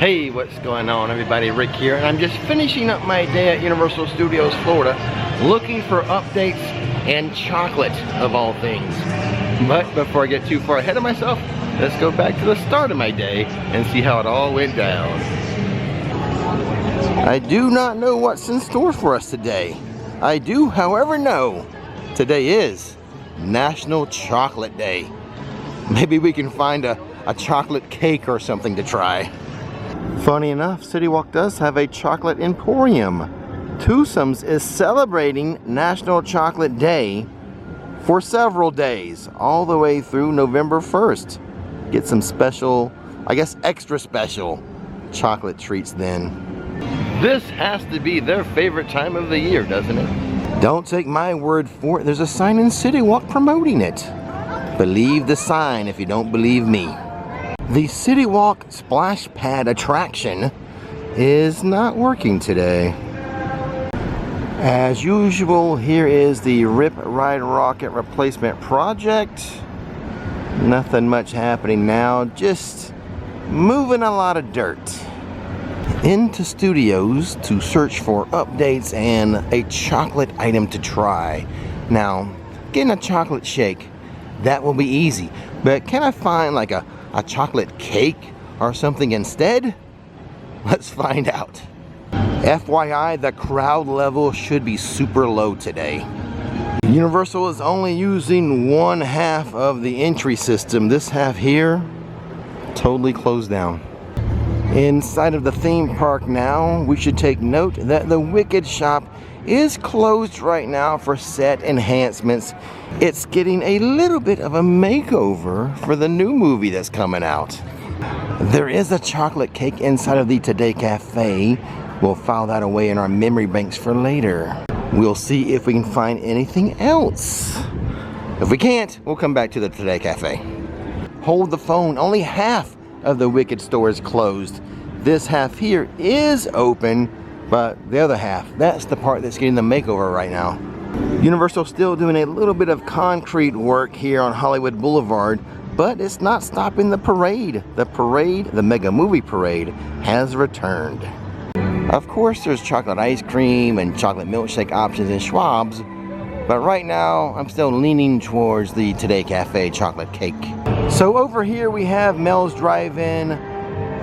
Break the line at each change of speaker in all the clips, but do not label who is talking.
Hey, what's going on everybody? Rick here, and I'm just finishing up my day at Universal Studios Florida looking for updates and chocolate of all things. But before I get too far ahead of myself, let's go back to the start of my day and see how it all went down. I do not know what's in store for us today. I do, however, know today is National Chocolate Day. Maybe we can find a chocolate cake or something to try. Funny enough, City Walk does have a chocolate emporium. Twosomes is celebrating National Chocolate Day for several days, all the way through November 1st. Get some special, I guess extra special, chocolate treats then. This has to be their favorite time of the year, doesn't it? Don't take my word for it. There's a sign in City Walk promoting it. Believe the sign if you don't believe me. The City Walk Splash Pad attraction is not working today. As usual, here is the Rip Ride Rocket replacement project. Nothing much happening now, just moving a lot of dirt. Into studios to search for updates and a chocolate item to try. Now, getting a chocolate shake, that will be easy. But can I find like a chocolate cake or something instead? Let's find out. FYI, the crowd level should be super low today. Universal is only using one half of the entry system. This half here, totally closed down. Inside of the theme park now, we should take note that the Wicked shop is closed right now for set enhancements. It's getting a little bit of a makeover for the new movie that's coming out. There is a chocolate cake inside of the Today Cafe. We'll file that away in our memory banks for later. We'll see if we can find anything else. If we can't, we'll come back to the Today Cafe. Hold the phone, only half of the Wicked store is closed. This half here is open, but the other half, that's the part that's getting the makeover right now. Universal's still doing a little bit of concrete work here on Hollywood Boulevard, but it's not stopping the parade. The Mega Movie Parade, has returned. Of course, there's chocolate ice cream and chocolate milkshake options in Schwab's, but right now, I'm still leaning towards the Today Cafe chocolate cake. So over here we have Mel's Drive-In.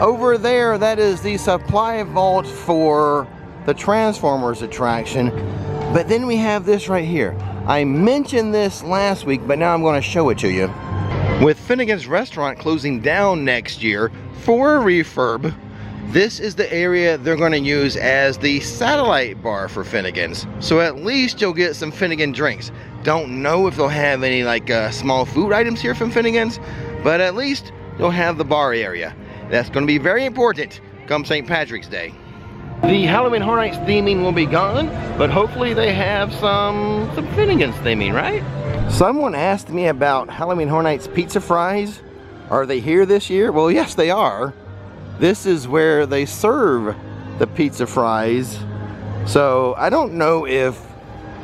Over there, that is the supply vault for the Transformers attraction. But then we have this right here. I mentioned this last week, but now I'm going to show it to you. With Finnegan's Restaurant closing down next year for a refurb, this is the area they're going to use as the satellite bar for Finnegan's. So at least you'll get some Finnegan drinks. Don't know if they'll have any like small food items here from Finnegan's, but at least you'll have the bar area. That's going to be very important come St. Patrick's Day. The Halloween Horror Nights theming will be gone, but hopefully they have some Finnegan's theming, right? Someone asked me about Halloween Horror Nights pizza fries. Are they here this year? Well, yes, they are. This is where they serve the pizza fries. So I don't know if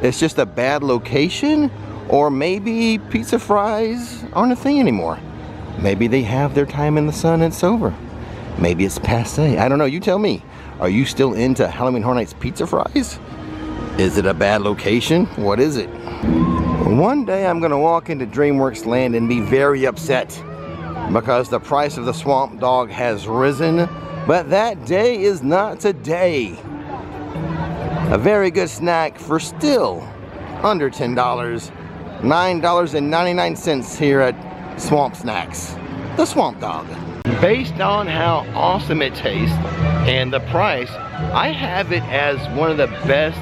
it's just a bad location, or maybe pizza fries aren't a thing anymore. Maybe they have their time in the sun and it's over. Maybe it's passé. I don't know, you tell me. Are you still into Halloween Horror Nights pizza fries? Is it a bad location? What is it? One day I'm gonna walk into DreamWorks Land and be very upset because the price of the Swamp Dog has risen, but that day is not today. A very good snack for still under $10, $9.99 here at Swamp Snacks, the Swamp Dog. Based on how awesome it tastes and the price, I have it as one of the best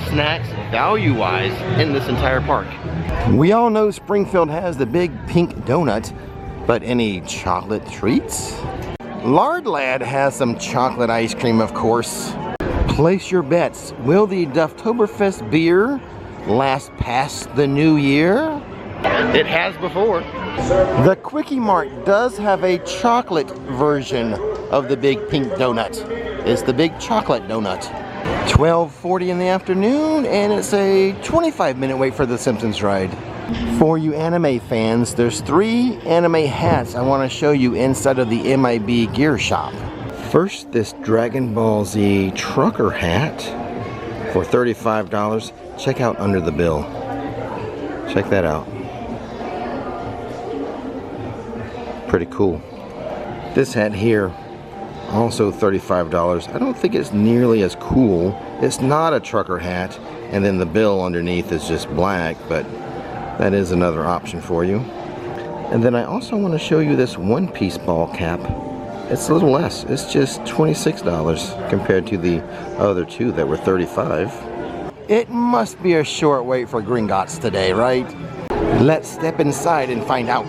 snacks value-wise in this entire park. We all know Springfield has the big pink donut, but any chocolate treats? Lard Lad has some chocolate ice cream, of course. Place your bets. Will the Dufftoberfest beer last past the new year? It has before. The Quickie Mart does have a chocolate version of the big pink donut. It's the big chocolate donut. 12:40 in the afternoon, and it's a 25-minute wait for the Simpsons ride. For you anime fans, there's 3 anime hats I want to show you inside of the MIB gear shop. First, this Dragon Ball Z trucker hat for $35. Check out under the bill. Check that out. Pretty cool. This hat here, also $35. I don't think it's nearly as cool. It's not a trucker hat, and then the bill underneath is just black, but that is another option for you. And then I also want to show you this one-piece ball cap. It's a little less. It's just $26 compared to the other two that were $35. It must be a short wait for Gringotts today, right? Let's step inside and find out.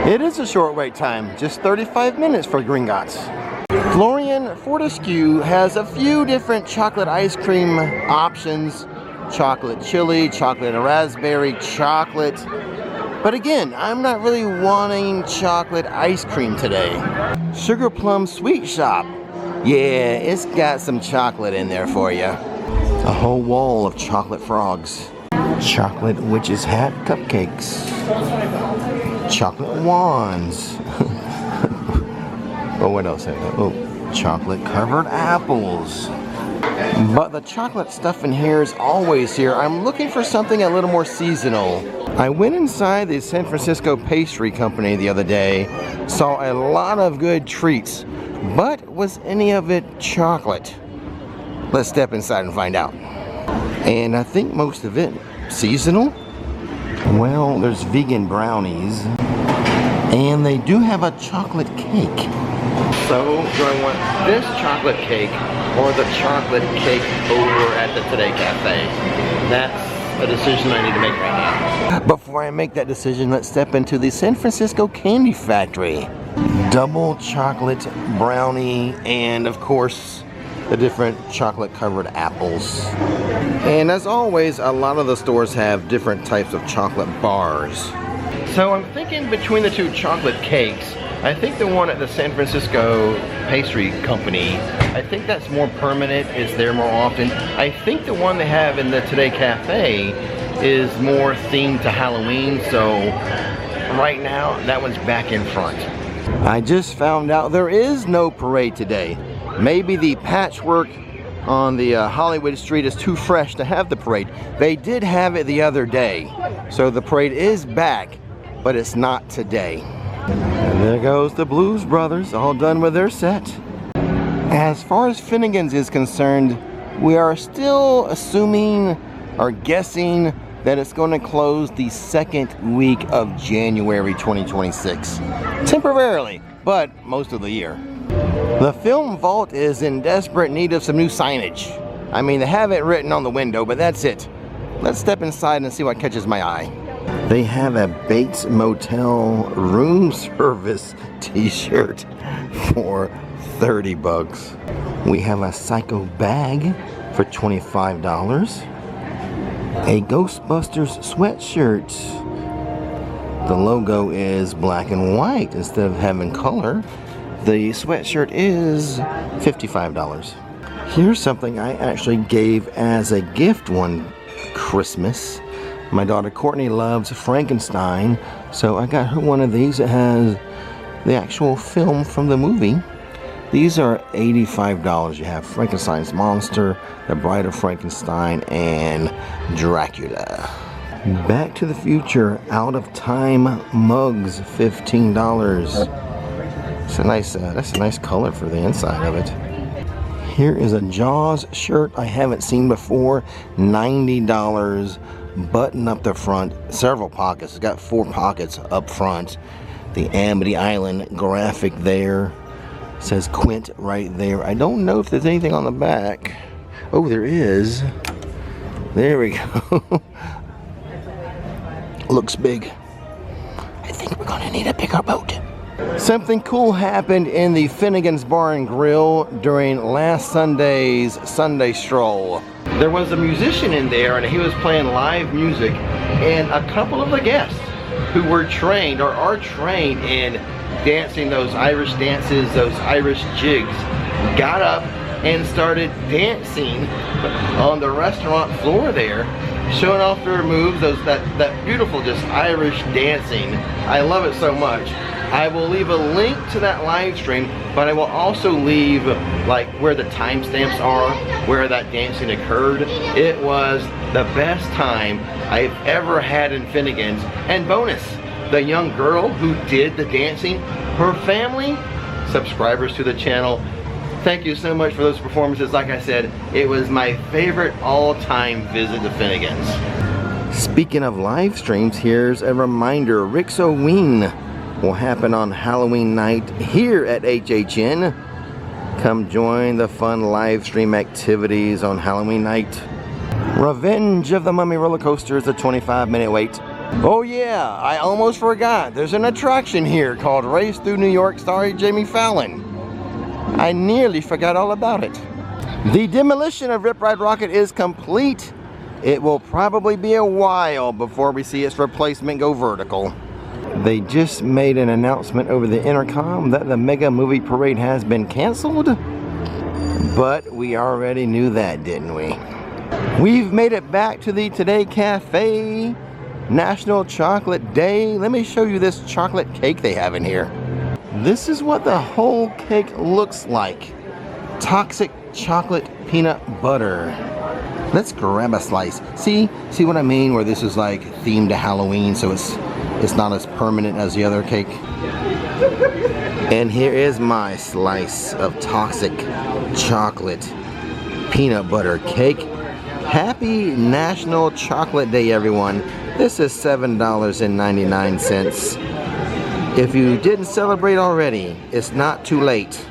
It is a short wait time, just 35 minutes for Gringotts. Florian Fortescue has a few different chocolate ice cream options. Chocolate chili, chocolate and raspberry, chocolate. But again, I'm not really wanting chocolate ice cream today. Sugar Plum Sweet Shop. Yeah, it's got some chocolate in there for you. A whole wall of chocolate frogs. Chocolate witch's hat cupcakes. Chocolate wands. Oh, what else? Oh, chocolate covered apples. But the chocolate stuff in here is always here. I'm looking for something a little more seasonal. I went inside the San Francisco Pastry Company the other day, saw a lot of good treats, but was any of it chocolate? Let's step inside and find out. And I think most of it seasonal. Well, there's vegan brownies, and they do have a chocolate cake. So, do I want this chocolate cake or the chocolate cake over at the Today Cafe? That's a decision I need to make right now. Before I make that decision, let's step into the San Francisco Candy Factory. Double chocolate brownie, and of course, the different chocolate covered apples. And as always, a lot of the stores have different types of chocolate bars. So I'm thinking between the two chocolate cakes, I think the one at the San Francisco Pastry Company, I think that's more permanent, it's there more often. I think the one they have in the Today Cafe is more themed to Halloween, so right now that one's back in front. I just found out there is no parade today. Maybe the patchwork on the Hollywood Street is too fresh to have the parade. They did have it the other day, so the parade is back, but it's not today. And there goes the Blues Brothers, all done with their set. As far as Finnegan's is concerned, we are still assuming or guessing that it's going to close the second week of January 2026. Temporarily, but most of the year. The Film Vault is in desperate need of some new signage. I mean, they have it written on the window, but that's it. Let's step inside and see what catches my eye. They have a Bates Motel room service t-shirt for 30 bucks. We have a Psycho bag for $25. A Ghostbusters sweatshirt. The logo is black and white instead of having color. The sweatshirt is $55. Here's something I actually gave as a gift one Christmas. My daughter Courtney loves Frankenstein, so I got her one of these that has the actual film from the movie. These are $85. You have Frankenstein's monster, The Bride of Frankenstein, and Dracula. Back to the Future Out of Time mugs, $15. That's a nice color for the inside of it. Here is a Jaws shirt I haven't seen before, $90. Button up the front, several pockets. It's got 4 pockets up front. The Amity Island graphic there. It says Quint right there. I don't know if there's anything on the back. Oh, there is. There we go. Looks big. I think we're gonna need a bigger boat. Something cool happened in the Finnegan's Bar and Grill during last Sunday's Sunday Stroll. There was a musician in there and he was playing live music, and a couple of the guests who were trained or are trained in dancing those Irish dances, those Irish jigs, got up and started dancing on the restaurant floor there, showing off their moves, that beautiful just Irish dancing. I love it so much. I will leave a link to that live stream, but I will also leave like where the timestamps are, where that dancing occurred. It was the best time I've ever had in Finnegan's. And bonus, the young girl who did the dancing, her family, subscribers to the channel, thank you so much for those performances. Like I said, it was my favorite all-time visit to Finnegan's. Speaking of live streams, here's a reminder. Rix-O-Ween will happen on Halloween night here at HHN. Come join the fun live stream activities on Halloween night. Revenge of the Mummy roller coaster is a 25-minute wait. Oh yeah, I almost forgot. There's an attraction here called Race Through New York starring Jamie Fallon. I nearly forgot all about it. The demolition of Rip Ride Rockit is complete. It will probably be a while before we see its replacement go vertical. They just made an announcement over the intercom that the Mega Movie Parade has been canceled. But we already knew that, didn't we? We've made it back to the Today Cafe. National Chocolate Day. Let me show you this chocolate cake they have in here. This is what the whole cake looks like. Toxic chocolate peanut butter. Let's grab a slice. See what I mean? Where this is like themed to Halloween, so it's not as permanent as the other cake. And here is my slice of toxic chocolate peanut butter cake. Happy National Chocolate Day, everyone. This is $7.99. If you didn't celebrate already, it's not too late.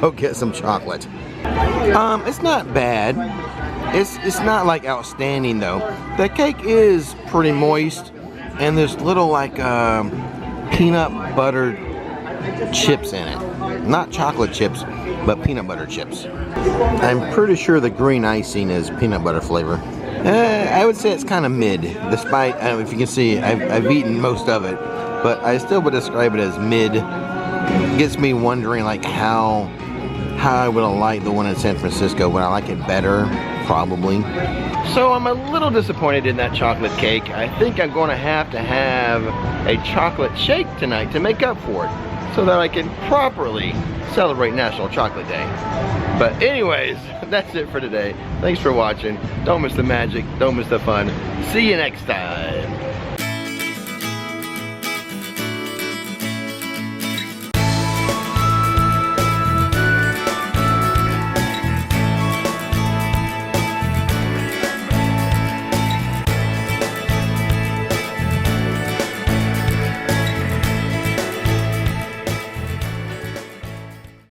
Go get some chocolate. It's not bad. It's not like outstanding though. The cake is pretty moist, and there's little like peanut butter chips in it. Not chocolate chips, but peanut butter chips. I'm pretty sure the green icing is peanut butter flavor. I would say it's kind of mid, despite, if you can see, I've eaten most of it, but I still would describe it as mid. It gets me wondering like how I would have liked the one in San Francisco. Would I like it better? Probably. So I'm a little disappointed in that chocolate cake. I think I'm going to have a chocolate shake tonight to make up for it, so that I can properly celebrate National Chocolate Day. But anyways, that's it for today. Thanks for watching. Don't miss the magic. Don't miss the fun. See you next time.